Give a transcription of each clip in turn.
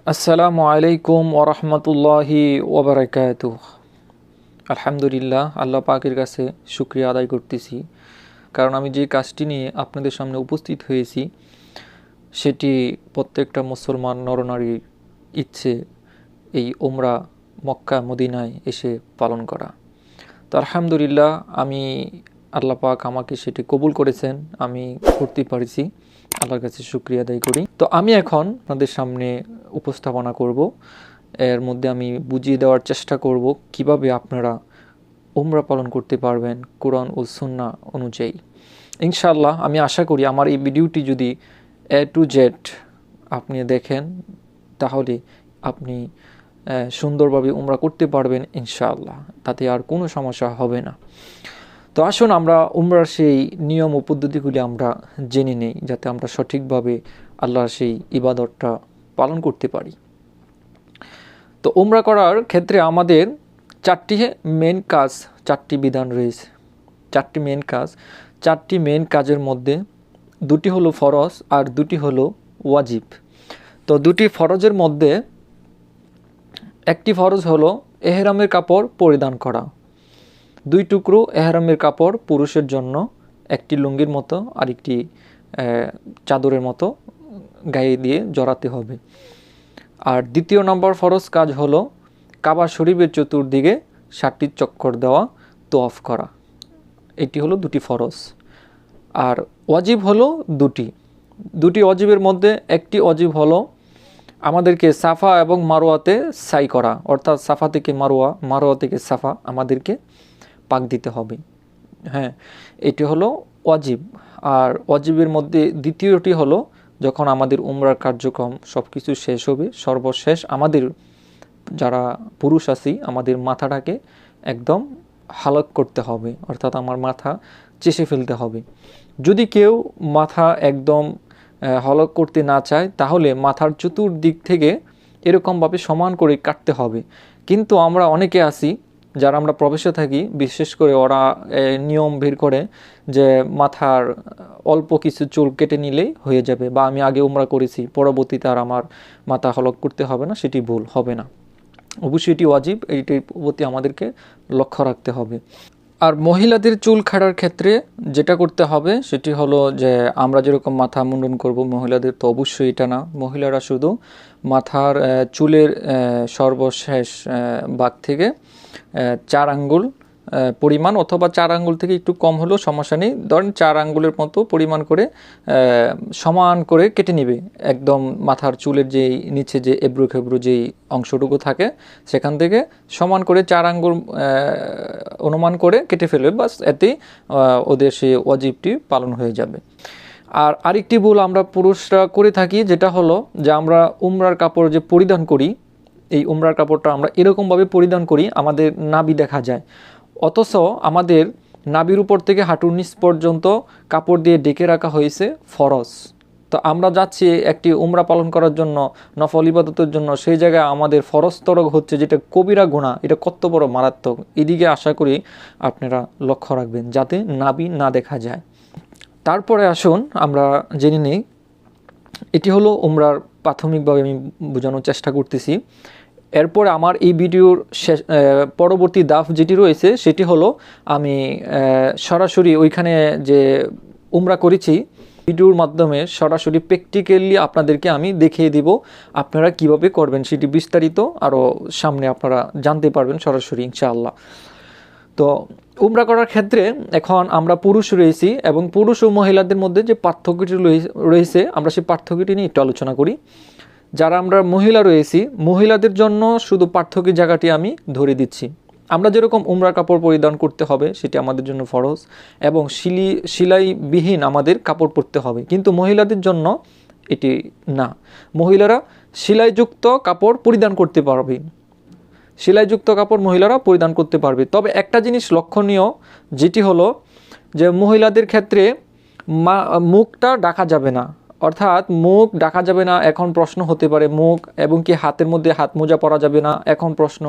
আসসালামু আলাইকুম ওরহমতুল্লাহি ওবরাকাতুহ। আলহামদুলিল্লাহ, আল্লাহ পাকের কাছে শুকরিয়া আদায় করতেছি, কারণ আমি যে কাজটি নিয়ে আপনাদের সামনে উপস্থিত হয়েছি সেটি প্রত্যেকটা মুসলমান নরনারীর ইচ্ছে, এই উমরা মক্কা মদিনায় এসে পালন করা। তো আলহামদুলিল্লাহ, আল্লাহ পাক আমাকে সেটি কবুল করেছেন, আমি করতে পারছি, আল্লাহর কাছে শুকরিয়া আদায় করি। তো আমি এখন আপনাদের সামনে উপস্থাপনা করব, এর মধ্যে আমি বুঝিয়ে দেওয়ার চেষ্টা করব কিভাবে আপনারা উমরা পালন করতে পারবেন কোরআন ও সুন্নাহ অনুযায়ী। ইনশাআল্লাহ আমি আশা করি আমার এই ভিডিওটি যদি এ টু জেড আপনি দেখেন তাহলে আপনি সুন্দরভাবে উমরা করতে পারবেন ইনশাআল্লাহ, তাতে আর কোনো সমস্যা হবে না। তো আসুন আমরা উমরার সেই নিয়ম ও পদ্ধতিগুলি আমরা জেনে নেই, যাতে আমরা সঠিকভাবে আল্লাহর সেই ইবাদতটা পালন করতে পারি। তো উমরা করার ক্ষেত্রে আমাদের চারটি বিধান রয়েছে। চারটি মেন কাজের মধ্যে দুটি হলো ফরজ আর দুটি হলো ওয়াজিব। তো দুটি ফরজের মধ্যে একটি ফরজ হলো এহরামের কাপড় পরিধান করা। 2 টুকরো এহরামের কাপড় পুরুষের জন্য, একটি লুঙ্গির মতো আরেকটি চাদরের মতো গায়ে দিয়ে জড়াতে হবে। আর দ্বিতীয় নম্বর ফরজ কাজ হলো কাবা শরীফের চতুর্দিকে 7টি চক্কর দেওয়া, তোয়াফ করা। এটি হলো দুটি ফরজ। আর ওয়াজিব হলো দুটি ওয়াজিবের মধ্যে একটি ওয়াজিব হলো আমাদেরকে সাফা এবং মারোয়াতে সাই করা, অর্থাৎ সাফা থেকে মারোয়া, মারোয়া থেকে সাফা আমাদেরকে পাক দিতে হবে। হ্যাঁ, এটি হলো ওয়াজিব। আর ওয়াজিবের মধ্যে দ্বিতীয়টি হলো যখন আমাদের উমরার কার্যক্রম সব কিছু শেষ হবে, সর্বশেষ আমাদের যারা পুরুষ আছি আমাদের মাথাটাকে একদম হালক করতে হবে, অর্থাৎ আমার মাথা চেষে ফেলতে হবে। যদি কেউ মাথা একদম হলক করতে না চায় তাহলে মাথার চতুর্দিক থেকে এরকমভাবে সমান করে কাটতে হবে। কিন্তু আমরা অনেকে আছি যারা আমরা প্রবেশে থাকি, বিশেষ করে ওরা নিয়ম বের করে যে মাথার অল্প কিছু চুল কেটে নিলেই হয়ে যাবে, বা আমি আগে উমরা করেছি পরবর্তীতে আর আমার মাথা হলক করতে হবে না, সেটি ভুল হবে না। অবশ্যই এটি ওয়াজিব, এইটির প্রতি আমাদেরকে লক্ষ্য রাখতে হবে। আর মহিলাদের চুল কাটার ক্ষেত্রে যেটা করতে হবে সেটি হলো যে আমরা যেরকম মাথা মুন্ডন করব, মহিলাদের তো অবশ্যই এটা না। মহিলারা শুধু মাথার চুলের সর্বশেষ ভাগ থেকে 4 আঙ্গুল পরিমাণ, অথবা 4 আঙ্গুল থেকে একটু কম হলেও সমস্যা নেই, ধরেন 4 আঙ্গুলের মতো পরিমাণ করে সমান করে কেটে নেবে। একদম মাথার চুলের যেই নিচে যে এবড়ো খেবড়ো যেই অংশটুকু থাকে সেখান থেকে সমান করে 4 আঙ্গুল অনুমান করে কেটে ফেলবে, বাস এতেই ওদের সেই ওয়াজিবটি পালন হয়ে যাবে। আর আরেকটি ভুল আমরা পুরুষরা করে থাকি, যেটা হলো যে আমরা উমরার কাপড় যে পরিধান করি, এই উমরার কাপড়টা আমরা এরকমভাবে পরিধান করি আমাদের নাভি দেখা যায়, অথচ আমাদের নাভির উপর থেকে হাঁটুর নিচ পর্যন্ত কাপড় দিয়ে ঢেকে রাখা হয়েছে ফরজ। তো আমরা যাচ্ছি একটি উমরা পালন করার জন্য, নফল ইবাদতের জন্য, সেই জায়গায় আমাদের ফরজ তরক হচ্ছে, যেটা কবিরা গুনাহ, এটা কত বড় মারাত্মক। এদিকে আশা করি আপনারা লক্ষ্য রাখবেন যাতে নাভি না দেখা যায়। তারপরে আসুন আমরা জেনে নিই, এটি হলো উমরার প্রাথমিকভাবে আমি বোঝানোর চেষ্টা করতেছি। এরপরে আমার এই ভিডিওর পরবর্তী ধাপ যেটি রয়েছে সেটি হলো আমি সরাসরি ওইখানে যে উমরা করেছি ভিডিওর মাধ্যমে সরাসরি প্র্যাকটিক্যালি আপনাদেরকে আমি দেখিয়ে দিব আপনারা কিভাবে করবেন, সেটি বিস্তারিত আরও সামনে আপনারা জানতে পারবেন সরাসরি ইনশাআল্লাহ। তো উমরা করার ক্ষেত্রে এখন আমরা পুরুষ রয়েছি, এবং পুরুষ ও মহিলাদের মধ্যে যে পার্থক্যটি রয়েছে আমরা সেই পার্থক্যটি নিয়ে একটু আলোচনা করি। যারা আমরা মহিলা রয়েছি, মহিলাদের জন্য শুধু পার্থক্যের জায়গাটি আমি ধরে দিচ্ছি। আমরা যেরকম উমরার কাপড় পরিধান করতে হবে সেটি আমাদের জন্য ফরজ, এবং সেলাইবিহীন আমাদের কাপড় পরতে হবে, কিন্তু মহিলাদের জন্য এটি না। মহিলারা সেলাইযুক্ত কাপড় পরিধান করতে পারবে, সেলাইযুক্ত কাপড় মহিলারা পরিধান করতে পারবে। তবে একটা জিনিস লক্ষণীয়, যেটি হলো যে মহিলাদের ক্ষেত্রে মুখটা ঢাকা যাবে না, অর্থাৎ মুখ ঢাকা যাবে না। এখন প্রশ্ন হতে পারে মুখ এবং কি হাতের মধ্যে হাত মোজা পরা যাবে না, এখন প্রশ্ন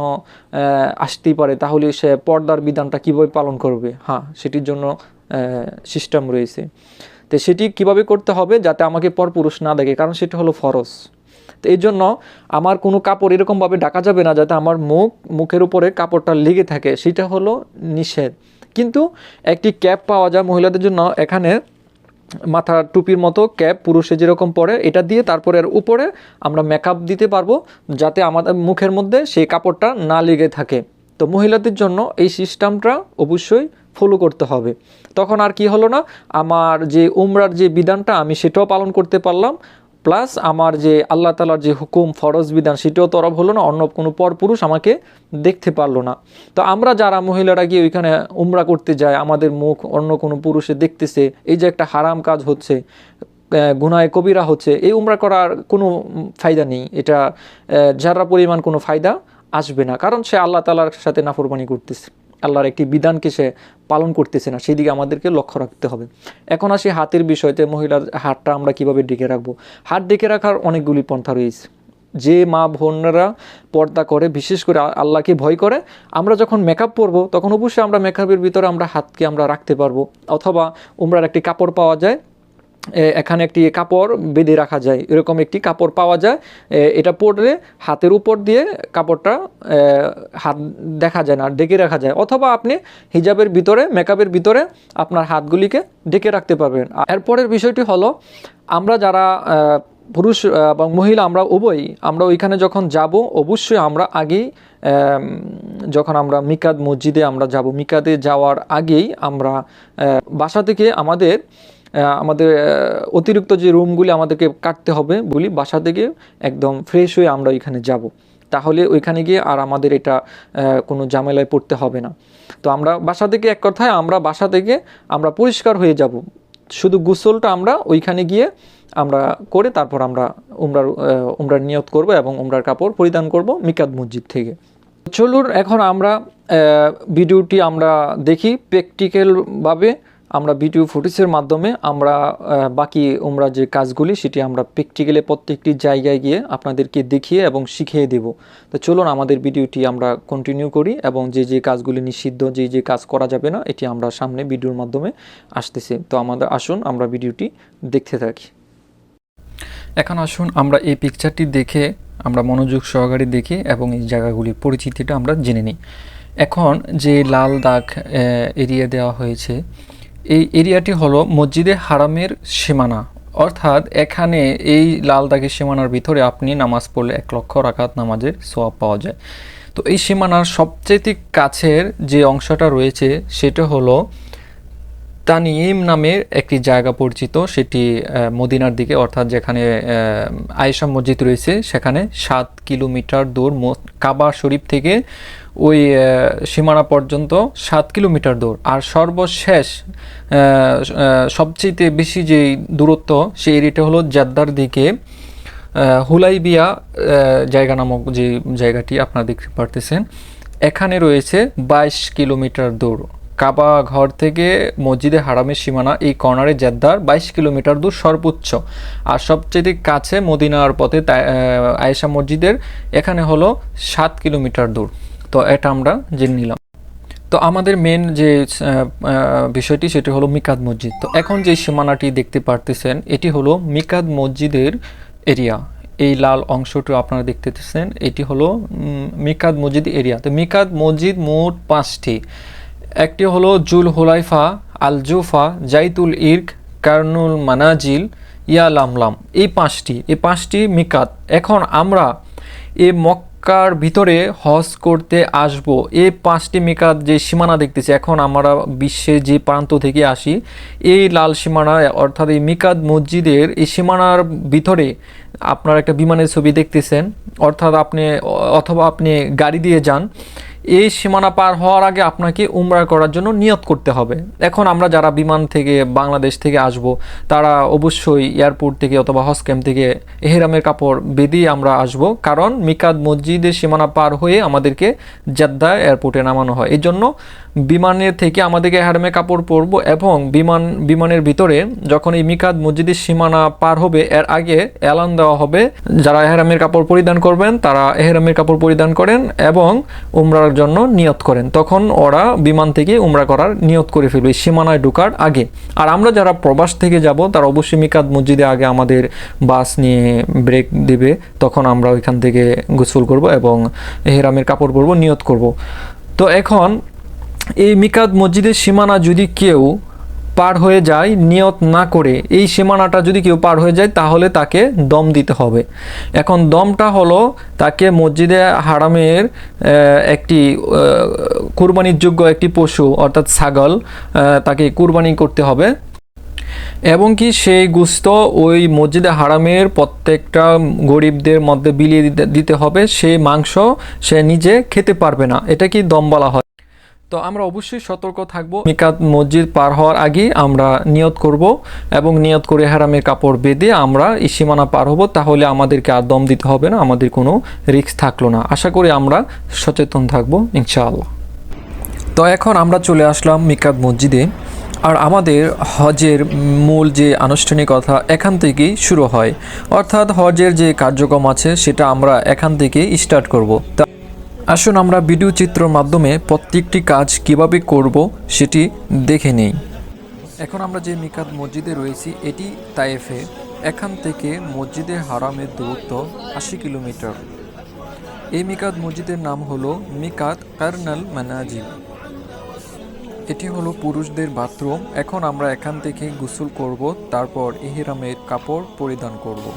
আসতেই পারে তাহলে সে পর্দার বিধানটা কীভাবে পালন করবে। হ্যাঁ, সেটির জন্য সিস্টেম রয়েছে। তো সেটি কিভাবে করতে হবে যাতে আমাকে পরপুরুষ না দেখে, কারণ সেটি হলো ফরজ। তো এই জন্য আমার কোনো কাপড় এরকমভাবে ঢাকা যাবে না যাতে আমার মুখের উপরে কাপড়টা লেগে থাকে, সেটা হলো নিষেধ। কিন্তু একটি ক্যাপ পাওয়া যায় মহিলাদের জন্য, এখানে মাথার টুপির মতো ক্যাপ পুরুষে যেরকম পরে, এটা দিয়ে তারপরে এর উপরে আমরা মেকআপ দিতে পারবো যাতে আমাদের মুখের মধ্যে সেই কাপড়টা না লেগে থাকে। তো মহিলাদের জন্য এই সিস্টেমটা অবশ্যই ফলো করতে হবে। তখন আর কি হলো না, আমার যে উমরার যে বিধানটা আমি সেটাও পালন করতে পারলাম, প্লাস আমার যে আল্লাহ তাআলার যে হুকুম ফরজ বিধান সেটাও তরফ হলো না, অন্য কোনো পরপুরুষ আমাকে দেখতে পারলো না। তো আমরা যারা মহিলারা গিয়ে ওইখানে উমরা করতে যায়, আমাদের মুখ অন্য কোনো পুরুষে দেখতেছে, এই যে একটা হারাম কাজ হচ্ছে, গুনাহে কবিরা হচ্ছে, এই উমরা করার কোনো ফায়দা নেই। এটা যারা পরিমাণ কোনো ফায়দা আসবে না, কারণ সে আল্লাহ তাআলার সাথে নাফরমানি করতেছে, আল্লাহর একটি বিধানকে সে পালন করতেছে না, সেই দিকে আমাদেরকে লক্ষ্য রাখতে হবে। এখন আসি হাতের বিষয়তে, মহিলার হাতটা আমরা কিভাবে ঢেকে রাখবো। হাত ঢেকে রাখার অনেকগুলি পন্থা রয়েছে। যে মা বোনরা পর্দা করে, বিশেষ করে আল্লাহকে ভয় করে, আমরা যখন মেকআপ পরবো তখন অবশ্যই আমরা মেকআপের ভিতরে আমরা হাতকে আমরা রাখতে পারবো, অথবা উমরার একটি কাপড় পাওয়া যায়, এখানে একটি কাপড় বেঁধে রাখা যায়, এরকম একটি কাপড় পাওয়া যায়, এটা পরলে হাতের উপর দিয়ে কাপড়টা হাত দেখা যায় না, ঢেকে রাখা যায়। অথবা আপনি হিজাবের ভিতরে, মেকআপের ভিতরে আপনার হাতগুলিকে ঢেকে রাখতে পারবেন। এরপরের বিষয়টি হলো, আমরা যারা পুরুষ এবং মহিলা আমরা উভয়ই, আমরা ওইখানে যখন যাব অবশ্যই আমরা আগেই, যখন আমরা মিকাত মসজিদে আমরা যাব, মিকাতে যাওয়ার আগেই আমরা বাসা থেকে আমাদের অতিরিক্ত যে রুমগুলি আমাদেরকে কাটতে হবে বলি, বাসা থেকে একদম ফ্রেশ হয়ে আমরা ওইখানে যাব। তাহলে ওইখানে গিয়ে আর আমাদের এটা কোনো ঝামেলায় পড়তে হবে না। তো আমরা বাসা থেকে, এক কথায় আমরা বাসা থেকে আমরা পরিষ্কার হয়ে যাব, শুধু গোসলটা আমরা ওইখানে গিয়ে আমরা করে তারপর আমরা উমরার নিয়ত করব এবং উমরার কাপড় পরিধান করব মিকাত মসজিদ থেকে। চলুন এখন আমরা ভিডিওটি আমরা দেখি প্র্যাকটিক্যালভাবে, আমরা ভিডিও ফুটেজের মাধ্যমে আমরা বাকি উমরা যে কাজগুলি সেটি আমরা প্র্যাকটিক্যালি প্রত্যেকটি জায়গায় গিয়ে আপনাদেরকে দেখিয়ে এবং শিখিয়ে দেব। তো চলুন আমাদের ভিডিওটি আমরা কন্টিনিউ করি, এবং যে যে কাজগুলি নিষিদ্ধ, যে যে কাজ করা যাবে না, এটি আমরা সামনে ভিডিওর মাধ্যমে আসতেছে। তো আমাদের আসুন আমরা ভিডিওটি দেখতে থাকি। এখন আসুন আমরা এই পিকচারটি দেখে আমরা মনোযোগ সহকারে দেখি এবং এই জায়গাগুলির পরিচিতিটা আমরা জেনে নিই। এখন যে লাল দাগ এরিয়া দেওয়া হয়েছে, এই এরিয়াটি হলো মসজিদে হারামের সীমানা, অর্থাৎ এখানে এই লাল দাগের সীমানার ভিতরে আপনি নামাজ পড়লে 1 লক্ষ রাকাত নামাজের সওয়াব পাওয়া যায়। তো এই সীমানার সবচেয়ে কাছের যে অংশটা রয়েছে সেটা হলো তানিম নামের একটি জায়গা পরিচিত, সেটি মদিনার দিকে, অর্থাৎ যেখানে আয়েশা মসজিদ রয়েছে সেখানে 7 কিলোমিটার দূর, কাবা শরীফ থেকে ওই সীমানা পর্যন্ত 7 কিলোমিটার দূর। আর সর্বশেষ সবচেয়ে বেশি যে দূরত্ব সেই এরিয়াটা হলো জেদ্দার দিকে হুলাইবিয়া জায়গা নামক যে জায়গাটি আপনারা দেখতে পারতেছেন, এখানে রয়েছে 22 কিলোমিটার দূর। কাবা ঘর থেকে মসজিদে হারামের সীমানা এই কর্নারে জেদ্দার 22 কিলোমিটার দূর সর্বোচ্চ। আর সবচেয়ে কাছে মদিনার পথে আয়েশা মসজিদের এখানে হলো 7 কিলোমিটার দূর। তো এটা আমরা জেনে নিলাম। তো আমাদের মেন যে বিষয়টি সেটি হলো মিকাত মসজিদ। তো এখন যে সীমানাটি দেখতে পারতেছেন এটি হলো মিকাত মসজিদের এরিয়া। এই লাল অংশটি আপনারা দেখতেছেন, এটি হলো মিকাত মসজিদ এরিয়া। তো মিকাত মসজিদ মোট 5টি। একটি হলো জুল হুলাইফা, আল জুফা, জাইতুল ইর্ক, কারনুল মানাজিল, ইয়া লামলাম, এই 5টি মিকাত। এখন আমরা এই মক্কার ভিতরে হজ করতে আসব, এই 5টি মিকাত যে সীমানা দেখতেছি, এখন আমরা বিশ্বের যে প্রান্ত থেকে আসি, এই লাল সীমানা অর্থাৎ এই মিকাত মসজিদের এই সীমানার ভিতরে আপনারা একটা বিমানের ছবি দেখতেছেন, অর্থাৎ অথবা আপনি গাড়ি দিয়ে যান, এই সীমানা পার হওয়ার আগে আপনাকে উমরা করার জন্য নিয়ত করতে হবে। এখন আমরা যারা বিমান থেকে বাংলাদেশ থেকে আসব, তারা অবশ্যই এয়ারপোর্ট থেকে অথবা হজ ক্যাম্প থেকে এহরামের কাপড় বেঁধে আমরা আসব, কারণ মিকাত মসজিদের সীমানা পার হয়ে আমাদেরকে জেদ্দা এয়ারপোর্টে নামানো হয়। এই জন্য বিমানের থেকে আমাদেরকে এহরামে কাপড় পরবো এবং বিমানের ভিতরে যখন এই মিকাত মসজিদের সীমানা পার হবে এর আগে এলান দেওয়া হবে, যারা এহরামের কাপড় পরিধান করবেন তারা এহরামের কাপড় পরিধান করেন এবং উমরার জন্য নিয়ত করেন। তখন ওরা বিমান থেকে উমরা করার নিয়ত করে ফেলবে সীমানায় ঢোকার আগে। আর আমরা যারা প্রবাস থেকে যাব তারা অবশ্যই মিকাত মসজিদে আগে আমাদের বাস নিয়ে ব্রেক দিবে, তখন আমরা ওইখান থেকে গোসল করব এবং এহরামের কাপড় পরবো, নিয়ত করব। তো এখন এই মিকাত মসজিদের সীমানা যদি কেউ পার হয়ে যায় নিয়ত না করে, এই সীমানাটা যদি কেউ পার হয়ে যায় তাহলে তাকে দম দিতে হবে। এখন দমটা হলো তাকে মসজিদে হারামের একটি কুরবানির যোগ্য একটি পশু অর্থাৎ ছাগল তাকে কুরবানি করতে হবে এবং কি সেই গোশত ওই মসজিদে হারামের প্রত্যেকটা গরিবদের মধ্যে বিলিয়ে দিতে হবে। সেই মাংস সে নিজে খেতে পারবে না, এটা কি দম বলা হয়। তো আমরা অবশ্যই সতর্ক থাকবো। মিকাত মসজিদ পার হওয়ার আগে আমরা নিয়ত করব এবং নিয়ত করে হারামের কাপড় বেঁধে আমরা এই সীমানা পার হব, তাহলে আমাদেরকে আর দম দিতে হবে না, আমাদের কোনো রিস্ক থাকলো না। আশা করি আমরা সচেতন থাকবো ইনশাআল্লাহ। তো এখন আমরা চলে আসলাম মিকাত মসজিদে। আর আমাদের হজের মূল যে আনুষ্ঠানিকতা এখান থেকেই শুরু হয়, অর্থাৎ হজের যে কার্যক্রম আছে সেটা আমরা এখান থেকেই স্টার্ট করব। আসুন আমরা ভিডিও চিত্রের মাধ্যমে প্রত্যেকটি কাজ কিভাবে করব সেটি দেখে নেই। এখন আমরা যে মিকাত মসজিদে রয়েছি এটি তায়েফে। এখান থেকে মসজিদে হারামের দূরত্ব 80 কিলোমিটার। এই মিকাত মসজিদের নাম হলো মিকাত কারনাল মানাজিল। এটি হলো পুরুষদের বাথরুম। এখন আমরা এখান থেকে গোসল করব, তারপর ইহরামের কাপড় পরিধান করব।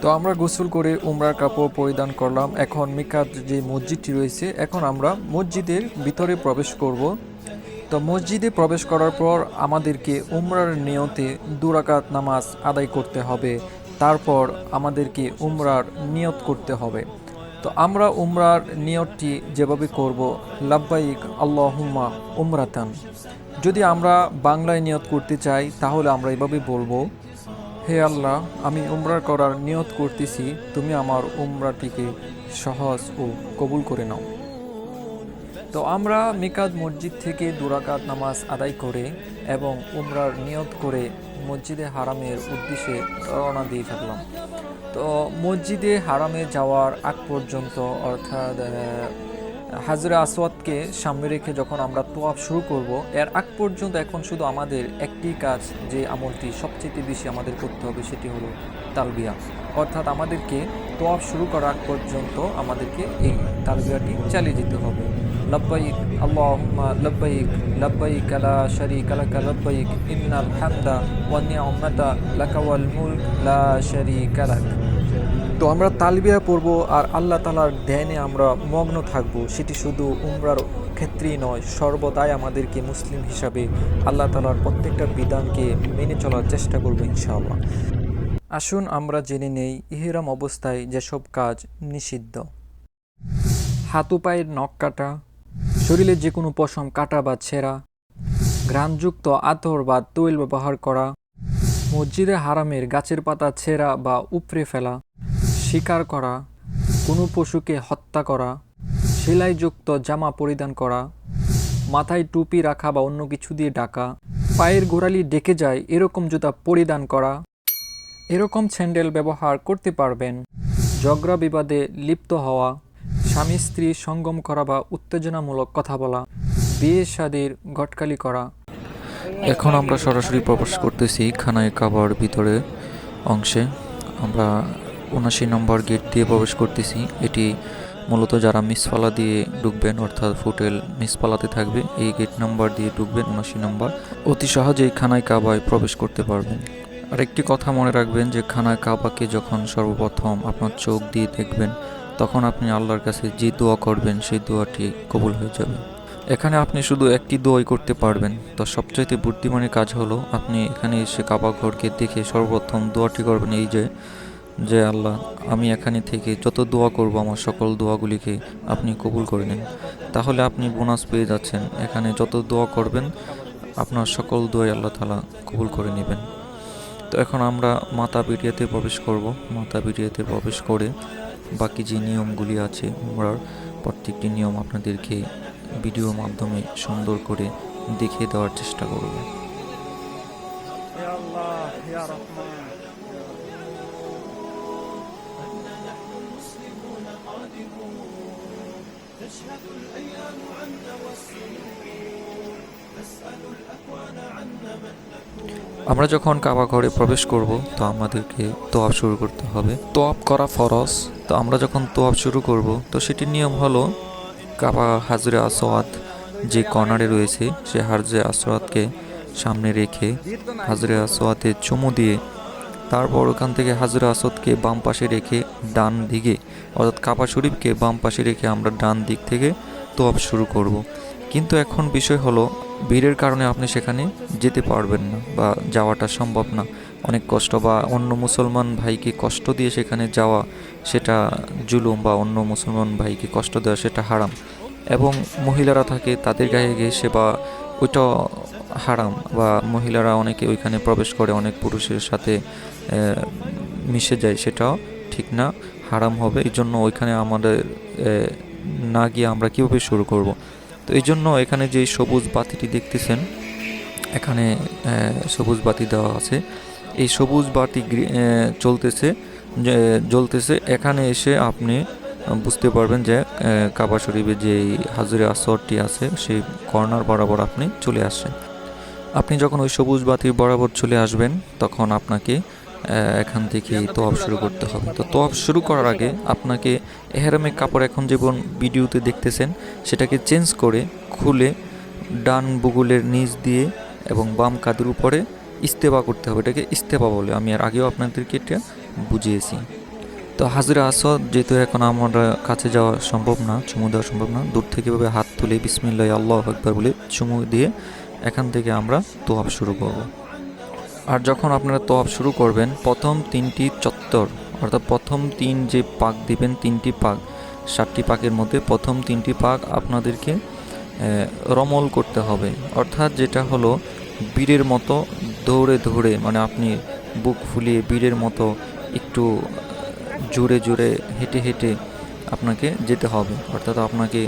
তো আমরা গোসল করে উমরার কাপড় পরিধান করলাম। এখন মিকাত যে মসজিদটি রয়েছে, এখন আমরা মসজিদের ভিতরে প্রবেশ করব। তো মসজিদে প্রবেশ করার পর আমাদেরকে উমরার নিয়তে 2 রাকাত নামাজ আদায় করতে হবে, তারপর আমাদেরকে উমরার নিয়ত করতে হবে। তো আমরা উমরার নিয়তটি যেভাবে করব, লাব্বাইক আল্লাহুম্মা উমরাতান। যদি আমরা বাংলায় নিয়ত করতে চাই তাহলে আমরা এভাবে বলবো, হে আল্লাহ, আমি উমরা করার নিয়ত করতেছি, তুমি আমার উমরাটিকে সহজ ও কবুল করে নাও। তো আমরা মিকাত মসজিদ থেকে 2 রাকাত নামাজ আদায় করে এবং উমরার নিয়ত করে মসজিদে হারামের উদ্দেশ্যে রওনা দিয়ে থাকলাম। তো মসজিদে হারামে যাওয়ার আগ পর্যন্ত অর্থাৎ হাজরে আসওয়াদকে সামনে রেখে যখন আমরা তোয়াফ শুরু করব, এর আগ পর্যন্ত এখন শুধু আমাদের একটি কাজ, যে আমলটি সবচেয়ে বেশি আমাদের করতে হবে সেটি হলো তালবিয়া। অর্থাৎ আমাদেরকে তোয়াফ শুরু করার আগ পর্যন্ত আমাদেরকে এই তালবিয়াটি চালিয়ে যেতে হবে। লব্বাইক আল্লাহুম্মা লব্বাইক লব্বাইক লা শারীকা লাকা লব্বাইক ইন্নাল হামদা ওয়ান নি'মাতা লাকা ওয়াল মুলক লা শারীকা লাক। তো আমরা তালবিয়া পড়ব আর আল্লাহ তাআলার ধ্যানে আমরা মগ্ন থাকব। সেটি শুধু উমরার ক্ষেত্রেই নয়, সর্বদাই আমাদেরকে মুসলিম হিসাবে আল্লাহ তাআলার প্রত্যেকটা বিধানকে মেনে চলার চেষ্টা করব ইনশাআল্লাহ। আসুন আমরা জেনে নেই ইহরাম অবস্থায় যেসব কাজ নিষিদ্ধ। হাত পায়ের নখ কাটা, শরীরের যে কোনো পশম কাটা বা ছেঁড়া, ঘ্রাণযুক্ত আতর বা তৈল ব্যবহার করা, মসজিদে হারামের গাছের পাতা ছেঁড়া বা উপড়ে ফেলা, শিকার করা, কোনো পশুকে হত্যা করা, সেলাইযুক্ত জামা পরিধান করা, মাথায় টুপি রাখা বা অন্য কিছু দিয়ে ঢাকা, পায়ের গোড়ালি ডেকে যায় এরকম জুতা পরিধান করা, এরকম স্যান্ডেল ব্যবহার করতে পারবেন, ঝগড়া বিবাদে লিপ্ত হওয়া, স্বামী স্ত্রী সঙ্গম করা বা উত্তেজনামূলক কথা বলা, বিয়ে শাদীর গটকালি করা। এখন আমরা সরাসরি প্রবেশ করতেছি খানায় কাবার ভিতরে অংশে। আমরা 79 নম্বর গেট দিয়ে প্রবেশ করতেছি। এটি মূলত যারা মিসফালা দিয়ে ঢুকবেন, অর্থাৎ হোটেল মিসফালাতে থাকবে, এই গেট নাম্বার দিয়ে ঢুকবেন 79 নম্বর। অতি সহজেই খানায় কাবায় প্রবেশ করতে পারবেন। আর একটি কথা মনে রাখবেন যে খানায় কাবাকে যখন সর্বপ্রথম আপনার চোখ দিয়ে দেখবেন, তখন আপনি আল্লাহর কাছে যে দোয়া করবেন সেই দোয়াটি কবুল হয়ে যাবে। এখানে আপনি শুধু একটি দোয়াই করতে পারবেন। তো সবচাইতে বুদ্ধিমানের কাজ হলো আপনি এখানে এসে কাবা ঘরকে দেখে সর্বপ্রথম দোয়াটি করবেন এই যে আল্লাহ, আমি এখানে থেকে যত দোয়া করব আমার সকল দোয়াগুলিকে আপনি কবুল করে নিন। তাহলে আপনি বোনাস পেয়ে যাচ্ছেন। এখানে যত দোয়া করবেন আপনার সকল দোয়াই আল্লাহ তাআলা কবুল করে নেবেন। তো এখন আমরা মাথা পিটিয়াতে প্রবেশ করব। মাথা পিটিয়াতে প্রবেশ করে বাকি যে নিয়মগুলি আছে উমরার প্রত্যেকটি নিয়ম আপনাদেরকে ভিডিওর মাধ্যমে সুন্দর করে দেখিয়ে দেওয়ার চেষ্টা করব। আমরা যখন কাবা ঘরে প্রবেশ করব তো আমাদেরকে তোয়াফ শুরু করতে হবে। তোয়াফ করা ফরজ। তো আমরা যখন তোয়াফ শুরু করব তো সেটির নিয়ম হলো কাবা হাজরে আসওয়াদ যে কর্নারে রয়েছে সে হাজরে আসওয়াদকে সামনে রেখে হাজরে আসওয়াদে চুমু দিয়ে তারপর ওখান থেকে হাজরে আসওয়াদকে বাম পাশে রেখে ডান দিকে অর্থাৎ কাবা শরীফকে বাম পাশে রেখে আমরা ডান দিক থেকে তোয়াফ শুরু করব। কিন্তু এখন বিষয় হলো ভিড়ের কারণে আপনি সেখানে যেতে পারবেন না বা যাওয়াটা সম্ভব না, অনেক কষ্ট, বা অন্য মুসলমান ভাইকে কষ্ট দিয়ে সেখানে যাওয়া সেটা জুলুম, বা অন্য মুসলমান ভাইকে কষ্ট দেওয়া সেটা হারাম, এবং মহিলারা থাকে তাদের গায়ে ঘেঁষে বা ওইটা হারাম, বা মহিলারা অনেকে ওইখানে প্রবেশ করে অনেক পুরুষের সাথে মিশে যায়, সেটাও ঠিক না, হারাম হবে। এই জন্য ওইখানে আমাদের না গিয়ে আমরা কীভাবে শুরু করব। তো এই জন্য এখানে যে সবুজ বাতিটি দেখতেছেন, এখানে সবুজ বাতি দেওয়া আছে, এই সবুজ বাতি জ্বলতেছে। এখানে এসে আপনি বুঝতে পারবেন যে কাবা শরীফে যে হাজরে আসওয়াদটি আছে সেই কর্নার বরাবর আপনি চলে আসছেন। আপনি যখন ওই সবুজ বাতির বরাবর চলে আসবেন তখন আপনাকে এখান থেকে তোয়াফ শুরু করতে হবে। তো তোয়াফ শুরু করার আগে আপনাকে এহরামের কাপড় এখন যেমন ভিডিওতে দেখতেছেন সেটাকে চেঞ্জ করে খুলে ডান বুগুলের নিচ দিয়ে এবং বাম কাঁধের উপরে ইস্তেবা করতে হবে। এটাকে ইস্তেবা বলে, আমি আর আগেও আপনাদেরকে এটা বুঝিয়েছি। তো হাজরে আসওয়াদ যেহেতু এখন আমরা কাছে যাওয়া সম্ভব না, চুমু দেওয়া সম্ভব না, দূর থেকে ভাবে হাত তুলে বিসমিল্লাহ আল্লাহু আকবার বলে চুমু দিয়ে এখান থেকে আমরা তোয়াফ শুরু করব। আর যখন আপনারা তোয়াফ শুরু করবেন প্রথম 3টি চত্বর অর্থাৎ প্রথম 3 যে পাক দিবেন 3টি পাক, 7টি পাকের মধ্যে প্রথম 3টি পাক আপনাদেরকে রমল করতে হবে, অর্থাৎ যেটা হলো বীরের মতো দৌড়ে দৌড়ে, মানে আপনি বুক ফুলিয়ে বীরের মতো একটু জোরে জোরে হেঁটে হেঁটে আপনাকে যেতে হবে, অর্থাৎ আপনাকে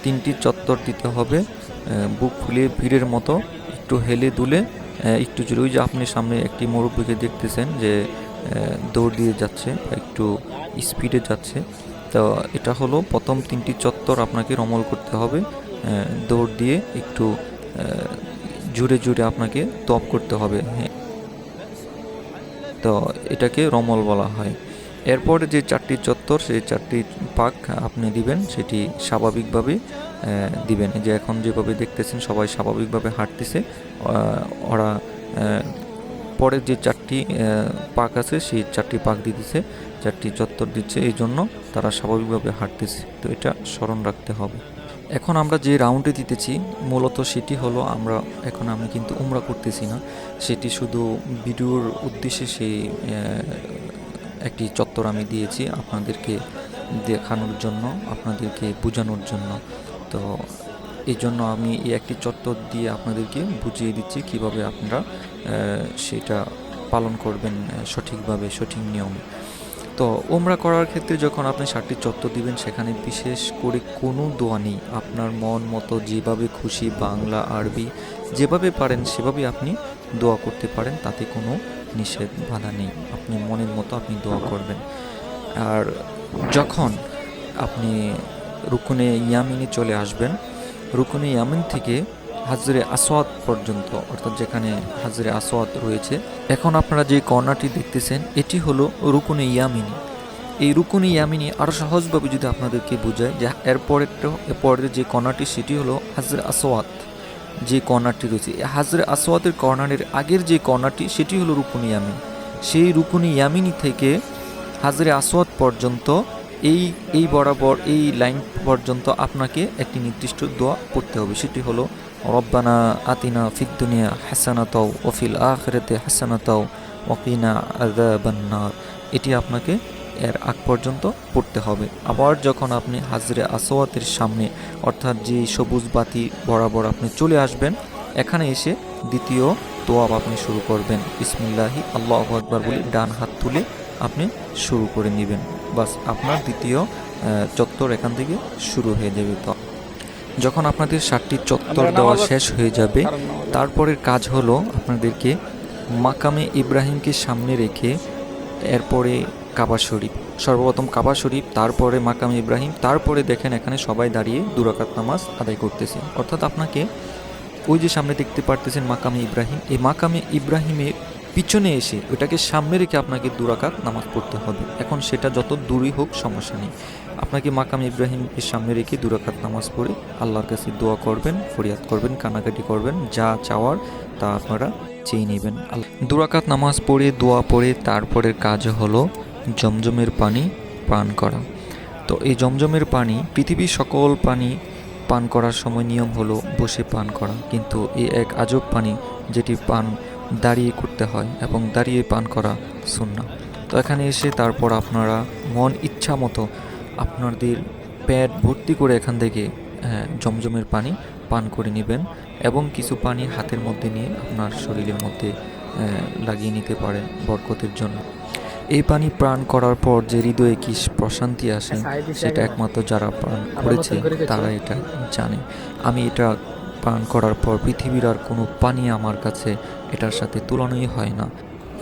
3টি চত্বর দিতে হবে বুক ফুলিয়ে বীরের মতো একটু হেলে দুলে একটু জোরে। ওই যে আপনি সামনে একটি মুরব্বীকে দেখতেছেন যে দৌড় দিয়ে যাচ্ছে, একটু স্পিডে যাচ্ছে, তো এটা হলো প্রথম 3টি চত্বর আপনাকে রমল করতে হবে, দৌড় দিয়ে একটু জোরে জোরে আপনাকে তোয়াফ করতে হবে, হ্যাঁ, তো এটাকে রমল বলা হয়। এরপরে যে 4টি চত্বর সেই 4টি পাক আপনি দিবেন সেটি স্বাভাবিকভাবে দিবেন, যে এখন যেভাবে দেখতেছেন সবাই স্বাভাবিকভাবে হাঁটতেছে, ওরা পরের যে 4টি পাক আছে সেই 4টি পাক দিতেছে, 4টি চত্বর দিচ্ছে, এই জন্য তারা স্বাভাবিকভাবে হাঁটতেছে, তো এটা স্মরণ রাখতে হবে। এখন আমরা যে রাউন্ডে দিতেছি মূলত সেটি হলো আমি কিন্তু উমরা করতেছি না, সেটি শুধু ভিডিওর উদ্দেশ্যে সেই একটি চত্বর আমি দিয়েছি আপনাদেরকে দেখানোর জন্য, আপনাদেরকে বোঝানোর জন্য। তো এই জন্য আমি এই একটি চত্বর দিয়ে আপনাদেরকে বুঝিয়ে দিচ্ছি কিভাবে আপনারা সেটা পালন করবেন সঠিকভাবে, সঠিক নিয়মে। তো উমরা করার ক্ষেত্রে যখন আপনি 7টি চত্বর দিবেন সেখানে বিশেষ করে কোনো দোয়া নেই, আপনার মন মতো যেভাবে খুশি বাংলা আরবি যেভাবে পারেন সেভাবে আপনি দোয়া করতে পারেন, তাতে কোনো নিষেধ বাধা নেই, আপনি মনের মতো আপনি দোয়া করবেন। আর যখন আপনি রুকুনে ইয়ামিনে চলে আসবেন, রুকুনে ইয়ামিন থেকে হাজরে আসওয়াদ পর্যন্ত, অর্থাৎ যেখানে হাজরে আসওয়াদ রয়েছে, এখন আপনারা যে কর্নারটি দেখতেছেন এটি হলো রুকুনে ইয়ামিনী। এই রুকুনে ইয়ামিনী আরও সহজভাবে যদি আপনাদেরকে বোঝায় যে এরপরের যে কর্নারটি সেটি হলো হাজরে আসওয়াদ, যে কর্নারটি রয়েছে হাজরে আসওয়াদের কর্নারের আগের যে কর্নারটি সেটি হলো রুকুনে ইয়ামিন। সেই রুকুনে ইয়ামিনী থেকে হাজরে আসওয়াদ পর্যন্ত এই বরাবর এই লাইন পর্যন্ত আপনাকে একটি নির্দিষ্ট দোয়া পড়তে হবে, সেটি হলো রব্বানা আতিনা ফিদ দুনিয়া হাসানাতাও ওয়া ফিল আখিরাতি হাসানাতাও ওয়া কিনা আযাবান নার। এটি আপনাকে এর আগ পর্যন্ত পড়তে হবে। আবার যখন আপনি হাজরে আসওয়াদের সামনে অর্থাৎ যে সবুজ বাতি বরাবর আপনি চলে আসবেন, এখানে এসে দ্বিতীয় তোয়াব আপনি শুরু করবেন, বিসমিল্লাহি আল্লাহু আকবার বলে ডান হাত তুলে আপনি শুরু করে নেবেন। বাস আপনার দ্বিতীয় চত্বর এখান থেকে শুরু হয়ে যাবে। তো যখন আপনাদের 7টি চত্বর দেওয়া শেষ হয়ে যাবে, তারপরের কাজ হলো আপনাদেরকে মাকামে ইব্রাহিমকে সামনে রেখে এরপরে কাবা শরীফ, সর্বপ্রথম কাবা শরীফ, তারপরে মাকামে ইব্রাহিম, তারপরে দেখেন এখানে সবাই দাঁড়িয়ে 2 রাকাত নামাজ আদায় করতেছে। অর্থাৎ আপনাকে ওই যে সামনে দেখতে পারতেছেন মাকামে ইব্রাহিম, এই মাকামে ইব্রাহিমের পিছনে এসে ওটাকে সামনে রেখে আপনাকে 2 রাকাত নামাজ পড়তে হবে। এখন সেটা যত দূরই হোক সমস্যা নেই, আপনাকে মাকামে ইব্রাহিমের সামনে রেখে 2 রাকাত নামাজ পড়ে আল্লাহর কাছে দোয়া করবেন, ফরিয়াদ করবেন, কানাকাটি করবেন, যা চাওয়ার তা আপনারা চেয়ে নেবেন। 2 রাকাত নামাজ পড়ে দোয়া পড়ে তারপরের কাজ হলো জমজমের পানি পান করা। তো এই জমজমের পানি, পৃথিবীর সকল পানি পান করার সময় নিয়ম হলো বসে পান করা, কিন্তু এই এক আজব পানি যেটি পান দাঁড়িয়ে করতে হয় এবং দাঁড়িয়ে পান করা সুন্নাহ। তো এখানে এসে তারপর আপনারা মন ইচ্ছা মতো আপনাদের পেট ভর্তি করে এখান থেকে জমজমের পানি পান করে নেবেন এবং কিছু পানি হাতের মধ্যে নিয়ে আপনার শরীরের মধ্যে লাগিয়ে নিতে পারেন বরকতের জন্য। এই পানি পান করার পর যে হৃদয়ে কি প্রশান্তি আসে সেটা একমাত্র যারা পান করেছে তারা এটা জানে। আমি এটা পান করার পর পৃথিবীর আর কোনো পানি আমার কাছে এটার সাথে তুলনাই হয় না।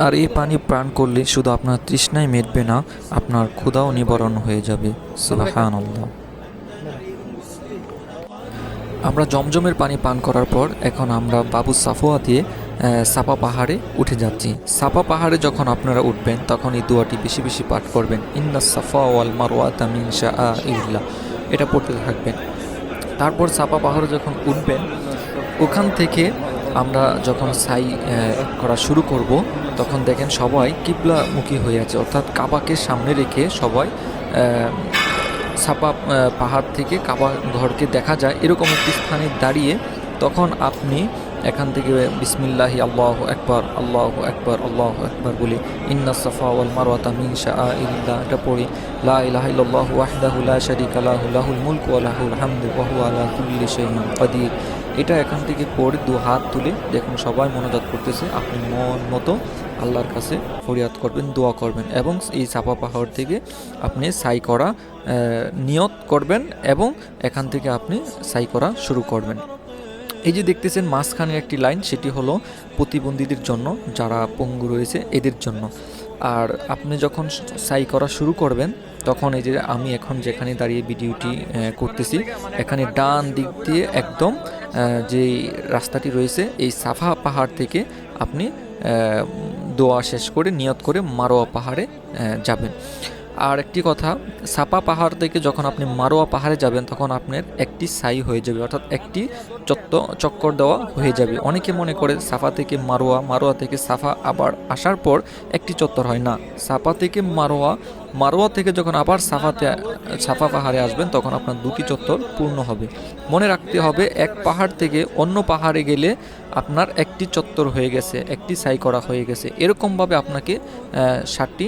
আর এই পানি পান করলে শুধু আপনার তৃষ্ণাই মিটবে না, আপনার ক্ষুধাও নিবারণ হয়ে যাবে। সুবহানাল্লাহ। আমরা জমজমের পানি পান করার পর এখন আমরা বাবু সাফওয়া দিয়ে সাফা পাহাড়ে উঠে যাচ্ছি। সাফা পাহাড়ে যখন আপনারা উঠবেন তখন এই দোয়াটি বেশি বেশি পাঠ করবেন, ইন্নাস সাফা ওয়াল মারওয়াতা মিন শাআইরিল্লাহ, এটা পড়তে থাকবেন। তারপর সাফা পাহাড়ে যখন উঠবেন, ওখান থেকে আমরা যখন সাই করা শুরু করব তখন দেখেন সবাই কিবলামুখী হয়ে আছে, অর্থাৎ কাবাকে সামনে রেখে সবাই সাফা পাহাড় থেকে কাবা ঘরকে দেখা যায় এরকম একটি স্থানে দাঁড়িয়ে তখন আপনি এখান থেকে বিসমিল্লাহি আল্লাহু আকবার, আল্লাহু আকবার, আল্লাহু আকবার বলে ইন্নাস সাফা ওয়াল মারওয়াতা মিন শাআইরিল্লাহ এটা পড়ে লা ইলাহা ইল্লাল্লাহু ওয়াহদাহু লা শারীকা লাহু লাহুল মুলকু ওয়া লাহুল হামদু ওয়া হুয়া আলা কুল্লি শাইইন কাদির, এটা এখান থেকে পড়ে 2 হাত তুলে দেখুন সবাই মনোজাত করতেছে, আপনি মন মতো আল্লাহর কাছে ফরিয়াদ করবেন, দোয়া করবেন এবং এই সাফা পাহাড় থেকে আপনি সাই করা নিয়ত করবেন এবং এখান থেকে আপনি সাই করা শুরু করবেন। এই যে দেখতেছেন মাঝখানের একটি লাইন, সেটি হলো প্রতিবন্ধীদের জন্য, যারা পঙ্গু রয়েছে এদের জন্য। আর আপনি যখন সাই করা শুরু করবেন তখন এই যে আমি এখন যেখানে দাঁড়িয়ে ভিডিওটি করতেছি, এখানে ডান দিক দিয়ে একদম যেই রাস্তাটি রয়েছে এই সাফা পাহাড় থেকে আপনি দোয়া শেষ করে নিয়ত করে মারোয়া পাহাড়ে যাবেন। আর একটি কথা, সাফা পাহাড় থেকে যখন আপনি মারোয়া পাহাড়ে যাবেন তখন আপনার একটি সাই হয়ে যাবে, অর্থাৎ একটি চক্কর দেওয়া হয়ে যাবে। অনেকে মনে করে সাফা থেকে মারোয়া, মারোয়া থেকে সাফা আবার আসার পর একটি চত্বর হয় না, সাফা থেকে মারোয়া, মারোয়া থেকে যখন আবার সাফা পাহাড়ে আসবেন তখন আপনার 2টি চত্বর পূর্ণ হবে। মনে রাখতে হবে এক পাহাড় থেকে অন্য পাহাড়ে গেলে আপনার একটি চত্বর হয়ে গেছে, একটি সাই করা হয়ে গেছে, এরকমভাবে আপনাকে 7টি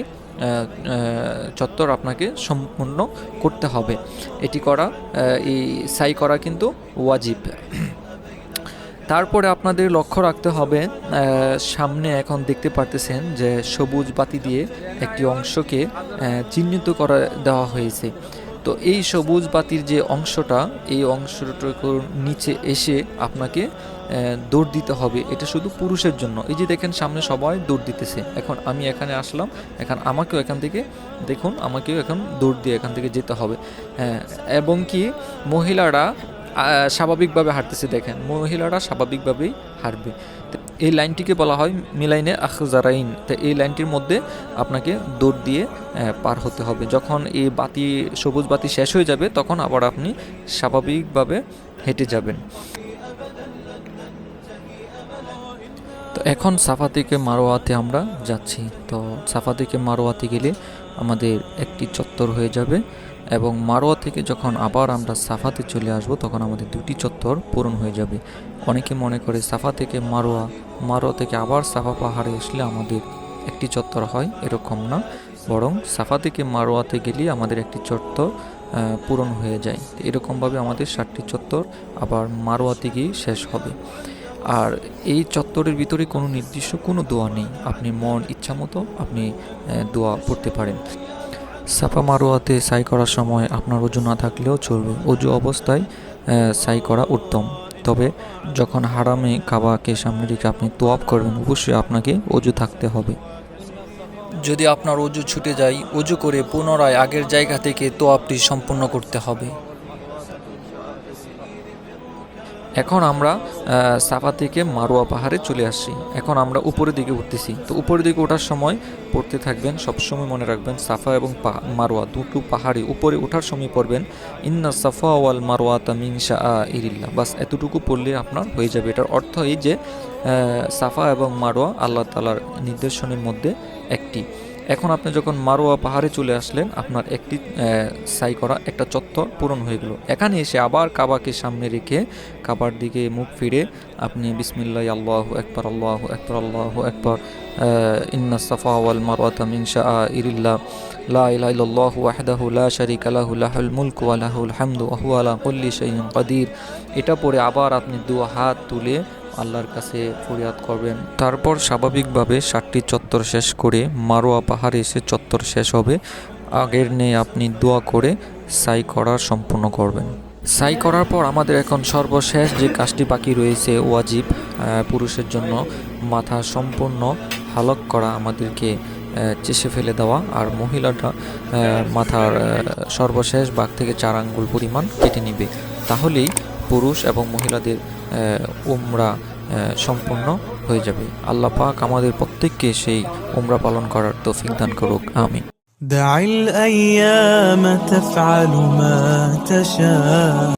চত্বর আপনাকে সম্পূর্ণ করতে হবে। এটি করা, এই সাই করা কিন্তু ওয়াজিব। তারপরে আপনাদের লক্ষ্য রাখতে হবে, সামনে এখন দেখতে পারতেছেন যে সবুজ বাতি দিয়ে একটি অংশকে চিহ্নিত করে দেওয়া হয়েছে। তো এই সবুজ বাতির যে অংশটা, এই অংশটুকুর নিচে এসে আপনাকে দৌড় দিতে হবে, এটা শুধু পুরুষের জন্য। এই যে দেখেন সামনে সবাই দৌড় দিতেছে, এখন আমি এখানে আসলাম, এখন আমাকেও এখান থেকে দেখুন, আমাকেও এখন দৌড় দিয়ে এখান থেকে যেতে হবে। এবং কি মহিলারা স্বাভাবিকভাবে হাঁটতেছে, দেখেন মহিলারা স্বাভাবিকভাবেই হাঁটবে। এই লাইনটিকে বলা হয় মিলাইনে আখজারাইন। তো এই লাইনটির মধ্যে আপনাকে দৌড় দিয়ে পার হতে হবে। যখন এই বাতি, সবুজ বাতি শেষ হয়ে যাবে তখন আবার আপনি স্বাভাবিকভাবে হেঁটে যাবেন। তো এখন সাফা থেকে মারোয়াতে আমরা যাচ্ছি। তো সাফা থেকে মারোয়াতে গেলে আমাদের একটি চত্বর হয়ে যাবে এবং মারোয়া থেকে যখন আবার আমরা সাফাতে চলে আসব তখন আমাদের 2টি চত্বর পূরণ হয়ে যাবে। অনেকে মনে করে সাফা থেকে মারোয়া, মারোয়া থেকে আবার সাফা পাহাড়ে আসলে আমাদের একটি চত্বর হয়, এরকম না, বরং সাফা থেকে মারোয়াতে গেলে আমাদের একটি চত্বর পূরণ হয়ে যায়। এরকমভাবে আমাদের 7টি চত্বর আবার মারোয়াতে গিয়ে শেষ হবে। আর এই চত্বরের ভিতরে কোনো নির্দিষ্ট কোনো দোয়া নেই, আপনি মন ইচ্ছা মতো আপনি দোয়া পড়তে পারেন। সাফা মারোয়াতে সাই করার সময় আপনার অজু না থাকলেও চলবে। অজু অবস্থায় সাই করা উত্তম। তবে যখন হারামে কাবাকে সামনে রেখে আপনি তোয়াফ করবেন, অবশ্যই আপনাকে অজু থাকতে হবে। যদি আপনার অজু ছুটে যায়, অজু করে পুনরায় আগের জায়গা থেকে তোয়াফটি সম্পূর্ণ করতে হবে। এখন আমরা সাফা থেকে মারোয়া পাহাড়ে চলে আসছি। এখন আমরা উপরের দিকে উঠতেছি। তো উপরের দিকে ওঠার সময় পড়তে থাকবেন, সবসময় মনে রাখবেন সাফা এবং মারোয়া দুটো পাহাড়ে উপরে ওঠার সময় পড়বেন ইন্না সাফা ওয়াল মারওয়াতা মিন শাআইরিল্লাহ। বাস এতটুকু পড়লে আপনার হয়ে যাবে। এটার অর্থ এই যে সাফা এবং মারোয়া আল্লাহ তাআলার নির্দেশনের মধ্যে একটি। এখন আপনি যখন মারোয়া পাহাড়ে চলে আসলেন, আপনার একটি সাই করা একটা চত্বর পূরণ হয়ে গেল। এখানে এসে আবার কাবাকে সামনে রেখে কাবার দিকে মুখ ফিরে আপনি বিসমিল্লাহ আল্লাহু আকবার আল্লাহু আকবার আল্লাহু আকবার ইন্না সাফা ওয়াল মারওয়াতা মিন শাআইরিল্লাহ লা ইলাহা ইল্লাল্লাহু ওয়াহদাহু লা শারীকা লাহু লাহুল মুলকু ওয়া লাহুল হামদু ওয়া হুয়া আলা কুল্লি শাইইন কাদির। এটা পরে আবার আপনি দু হাত তুলে আল্লাহর কাছে ফরিয়াদ করবেন। তারপর স্বাভাবিকভাবে 7টি চত্বর শেষ করে মারোয়া পাহাড়ে এসে চত্বর শেষ হবে। আগের নেই আপনি দোয়া করে সাই করা সম্পূর্ণ করবেন। সাই করার পর আমাদের এখন সর্বশেষ যে কাজটি বাকি রয়েছে ওয়াজিব, পুরুষের জন্য মাথা সম্পূর্ণ হালক করা, আমাদেরকে চেষে ফেলে দেওয়া। আর মহিলাটা মাথার সর্বশেষ ভাগ থেকে 4 আঙ্গুল পরিমাণ কেটে নেবে। তাহলেই পুরুষ এবং মহিলাদের উমরা সম্পূর্ণ হয়ে যাবে। আল্লাহ পাক আমাদের প্রত্যেককে সেই উমরা পালন করার তৌফিক দান করুক, আমিন। دع الأيام تفعل ما تشاء